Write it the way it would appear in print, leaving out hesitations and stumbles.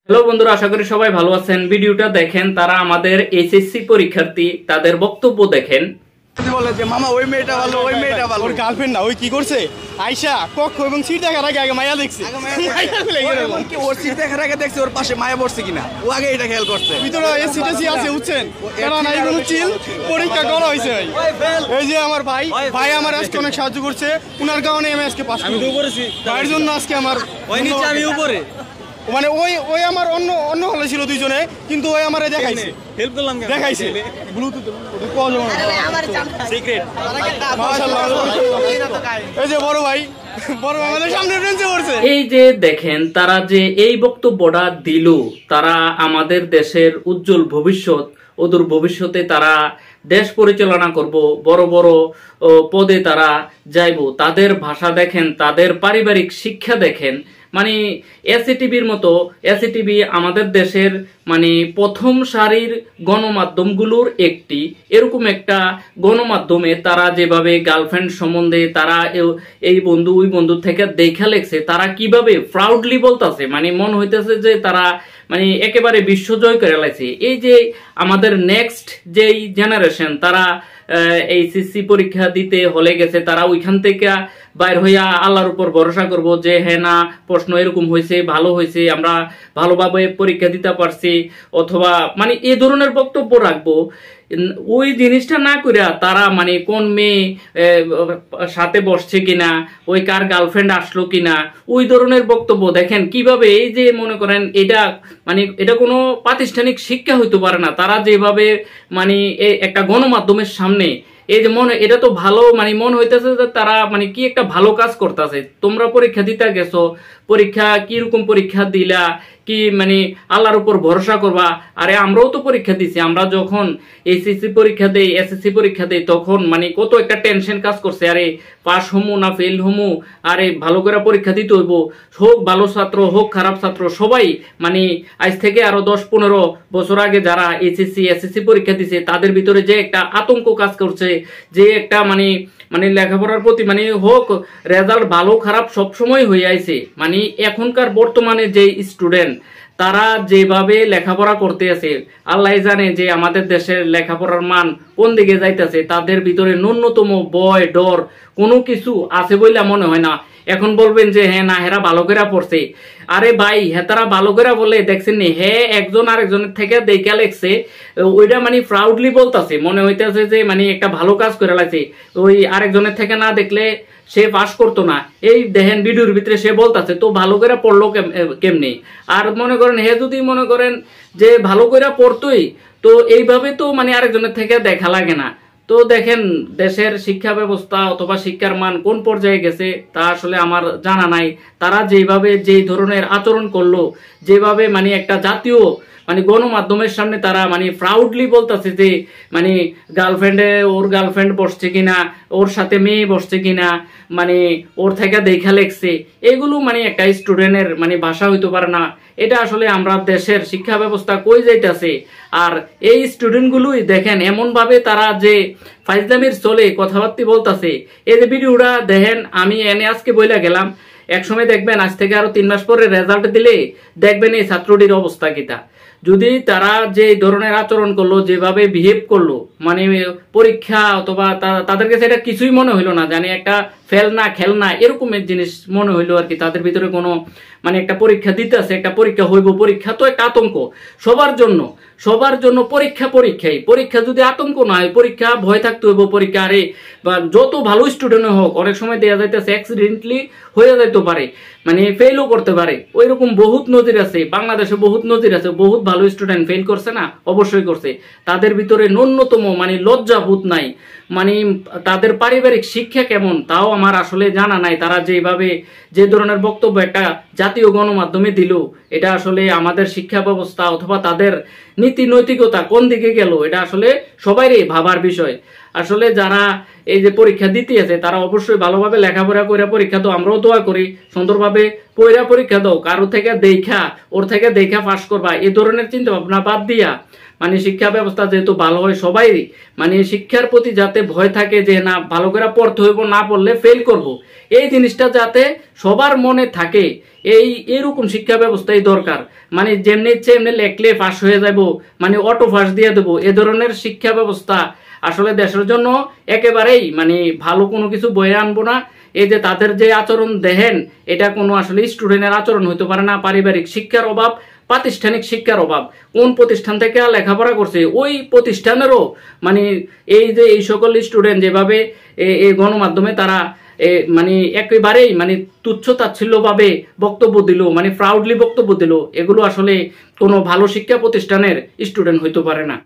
Hello বন্ধুরা, আশা করি সবাই ভালো আছেন। ভিডিওটা দেখেন, তারা আমাদের এইচএসসি পরীক্ষার্থী, তাদের বক্তব্য দেখেন। বলে যে মামা ওই মেয়েটা ভালো, ওই মেয়েটা ভালো। ওর গার্লফ্রেন্ড না, ওই কি করছে আয়শা কক্ষ এবং সিট দেখার আগে আগে মায়া দেখছে। ওর সিট দেখার আগে দেখছে ওর পাশে মায়া বসছে কিনা, ও আগে এটা খেয়াল করছে। ভিতরে এই সিটে আছে বুঝছেন, কারণ নাই কোনো চিল পরীক্ষা করা হয়েছে ভাই। এই যে আমার ভাই ভাই আমার আজকে অনেক সাহায্য করছে, উনার কারণে আমি আজকে পাস করেছি। ভাইয়ের জন্য আজকে আমার ওই নিচে আমি উপরে, মানে ওই আমার অন্য অন্য হলে ছিল দুইজনে, কিন্তু ওই আমারে দেখাইছে, হেল্প করলাম, দেখাইছে ব্লুটুথ পাওয়া যাবে না সিক্রেট। মাশাআল্লাহ। এই যে বড় ভাই আমাদের সামনে বেঞ্চে পড়ছে। এই যে দেখেন, তারা যে এই বক্তব্যটা দিল, তারা আমাদের দেশের উজ্জ্বল ভবিষ্যৎ, অদূর ভবিষ্যতে তারা দেশ পরিচালনা করব, বড় বড় পদে তারা যাইব। তাদের ভাষা দেখেন, তাদের পারিবারিক শিক্ষা দেখেন। মানে এসিটিভির মতো, এসিটিভি আমাদের দেশের মানে প্রথম সারির গণমাধ্যমগুলোর একটি, এরকম একটা গণমাধ্যমে তারা যেভাবে গার্লফ্রেন্ড সম্বন্ধে তারা এই বন্ধু ওই বন্ধু থেকে দেখা লেখছে, তারা কিভাবে প্রাউডলি বলতেছে, মানে মন হইতেছে যে তারা মানে একেবারে বিশ্বজয় করে লাইছে। এই যে আমাদের নেক্সট যেই জেনারেশন, তারা এইচএসসি পরীক্ষা দিতে হলে গেছে, তারা ওইখান থেকে বাইর হইয়া আল্লাহর উপর ভরসা করব যে হ্যাঁ না প্রশ্ন এরকম হয়েছে, ভালো হয়েছে, আমরা ভালোভাবে পরীক্ষা দিতে পারছি, অথবা মানে এই ধরনের বক্তব্য রাখবো। ওই জিনিসটা না করিয়া তারা মানে কোন মেয়ে সাথে বসছে কিনা, ওই কার গার্লফ্রেন্ড আসলো কিনা, ওই ধরনের বক্তব্য দেখেন কিভাবে। এই যে মনে করেন এটা মানে এটা কোনো প্রাতিষ্ঠানিক শিক্ষা হইতে পারে না। তারা যেভাবে মানে একটা গণমাধ্যমের সামনে এই যে মনে, এটা তো ভালো মানে মনে হইতেছে যে তারা মানে কি একটা ভালো কাজ করতেছে। তোমরা পরীক্ষা দিতে গেছো, পরীক্ষা কিরকম পরীক্ষা দিলা, কি মানে আল্লাহর উপর ভরসা করবা। আরে আমরাও তো পরীক্ষা দিছি, আমরা যখন এইচএসসি পরীক্ষা দেই, এসএসসি পরীক্ষা দেই, তখন মানে কত একটা টেনশন কাজ করছে। আরে পাস হমু না ফেল হমু, আরে ভালো করে পরীক্ষা দিতে হইব, হোক ভালো ছাত্র হোক খারাপ ছাত্র, সবাই মানে আজ থেকে আরো 10-15 বছর আগে যারা এইচএসসি এসএসসি পরীক্ষা দিছে, তাদের ভিতরে যে একটা আতঙ্ক কাজ করছে, যে একটা মানে মানে লেখাপড়ার প্রতি মানে হোক রেজাল্ট ভালো খারাপ সবসময় হয়ে আইছে। মানে এখনকার বর্তমানে যে স্টুডেন্ট, তারা যেভাবে লেখাপড়া করতে আছে, আল্লাহ জানে যে আমাদের দেশের লেখাপড়ার মান কোন দিকে যাইতেছে। তাদের ভিতরে ন্যূনতম ভয় ডর কোনো কিছু আছে বলে মনে হয় না। এখন বলবেন যে হ্যাঁ না হেরা ভালো করে পড়ছে, আরে ভাই হেতারা ভালো করে বলে দেখছেন নি, হ্যাঁ একজন আরেকজনের থেকে দেখা লেখছে, ওইটা মানে প্রাউডলি বলতেছে, মনে হইতেছে যে মানে একটা ভালো কাজ করে লাগছে। ওই আরেকজনের থেকে না দেখলে সে পাস করতো না। এই দেখেন ভিডিওর ভিতরে সে বলতেছে, তো ভালো করে পড়লো কেমনি। আর মনে করেন হে যদি মনে করেন যে ভালো করে পড়তোই, তো এইভাবে তো মানে আরেকজনের থেকে দেখা লাগে না। তো দেখেন দেশের শিক্ষা ব্যবস্থা অথবা শিক্ষার মান কোন পর্যায়ে গেছে তা আসলে আমার জানা নাই। তারা যেভাবে যেই ধরনের আচরণ করলো, যেভাবে মানে একটা জাতীয় মানে গণমাধ্যমের সামনে তারা মানে প্রাউডলি বলতেছে যে মানে ওর গার্লফ্রেন্ড বসছে কিনা, ওর সাথে মেয়ে বসছে কিনা, মানে ওর থেকে দেখা লেখছে, এগুলো মানে একটা স্টুডেন্টের মানে ভাষা হইতে পারে না। এটা আসলে আমরা দেশের শিক্ষা ব্যবস্থা কই যাইতেছে। আর এই স্টুডেন্টগুলোই দেখেন এমন ভাবে তারা যে ফাইজলামির চলে কথাবার্তা বলতেছে। এই যে ভিডিওটা দেখেন, আমি এনে আজকে বইলা গেলাম, একসময় দেখবেন আজ থেকে আরো 3 মাস পরে রেজাল্ট দিলে দেখবেন এই ছাত্রটির অবস্থা কিটা। যদি তারা যে ধরনের আচরণ করলো, যেভাবে বিহেভ করলো, মানে পরীক্ষা অথবা তাদের কাছে এটা কিছুই মনে হইলো না, জানি একটা ফেলনা খেলনা এরকমের জিনিস মনে হইলো আর কি। তাদের ভিতরে কোনো মানে একটা পরীক্ষা দিতে আছে, একটা পরীক্ষা হইব, পরীক্ষা তো একটা আতঙ্ক সবার জন্য পরীক্ষা যদি আতঙ্ক না হয়, পরীক্ষা ভয় থাকতে হইব। পরীক্ষা আরে যত ভালো স্টুডেন্ট হোক, অনেক সময় দেওয়া যাইতেছে অ্যাক্সিডেন্টলি হয়ে যাইতে পারে, মানে ফেলও করতে পারে। ওই রকম বহুত নজির আছে, বাংলাদেশে বহুত নজির আছে, বহুত ভালো স্টুডেন্ট ফেল করছে না, অবশ্যই করছে। তাদের ভিতরে ন্যূনতম মানে লজ্জাবোধ নাই, মানে তাদের পারিবারিক শিক্ষা কেমন তাও আমার আসলে জানা নাই। তারা যেভাবে যে ধরনের বক্তব্য একটা জাতীয় গণমাধ্যমে দিল, এটা আসলে আমাদের শিক্ষা ব্যবস্থা অথবা তাদের নীতি নৈতিকতা কোন দিকে গেল, এটা আসলে সবারই ভাবার বিষয়। আসলে যারা এই যে পরীক্ষা দিতে আছে, তারা অবশ্যই ভালোভাবে লেখাপড়া করে পরীক্ষা দাও। আমরাও দোয়া করি সুন্দরভাবে পড়া পরীক্ষা দাও, কারো থেকে দেখা ওর থেকে দেখা পাস করবা, এই ধরনের চিন্তা ভাবনা বাদ দিয়া মানে শিক্ষা ব্যবস্থা যেহেতু ভালো হয়, সবাই মানে শিক্ষার প্রতি যাতে ভয় থাকে যে না ভালো করে পড়তে হইব, না পড়লে ফেল করব, এই জিনিসটা যাতে সবার মনে থাকে, এরকম শিক্ষা ব্যবস্থাই দরকার। মানে যেমনি ইচ্ছে এমনি লেখলে পাস হয়ে যাব, মানে অটো পাস দিয়ে দেবো, এ ধরনের শিক্ষা ব্যবস্থা আসলে দেশের জন্য একেবারেই মানে ভালো কোনো কিছু বয়ে আনবো না। এই যে তাদের যে আচরণ দেখেন, এটা কোনো আসলে স্টুডেন্টের আচরণ হইতে পারে না। পারিবারিক শিক্ষার অভাব, প্রাতিষ্ঠানিক শিক্ষার অভাব, কোন প্রতিষ্ঠান থেকে লেখাপড়া করছে ওই প্রতিষ্ঠানেরও মানে এই যে এই সকল স্টুডেন্ট যেভাবে এই গণমাধ্যমে তারা মানে একেবারেই মানে তুচ্ছ তাচ্ছিল্যভাবে বক্তব্য দিল, মানে প্রাউডলি বক্তব্য দিল, এগুলো আসলে কোনো ভালো শিক্ষা প্রতিষ্ঠানের স্টুডেন্ট হইতে পারে না।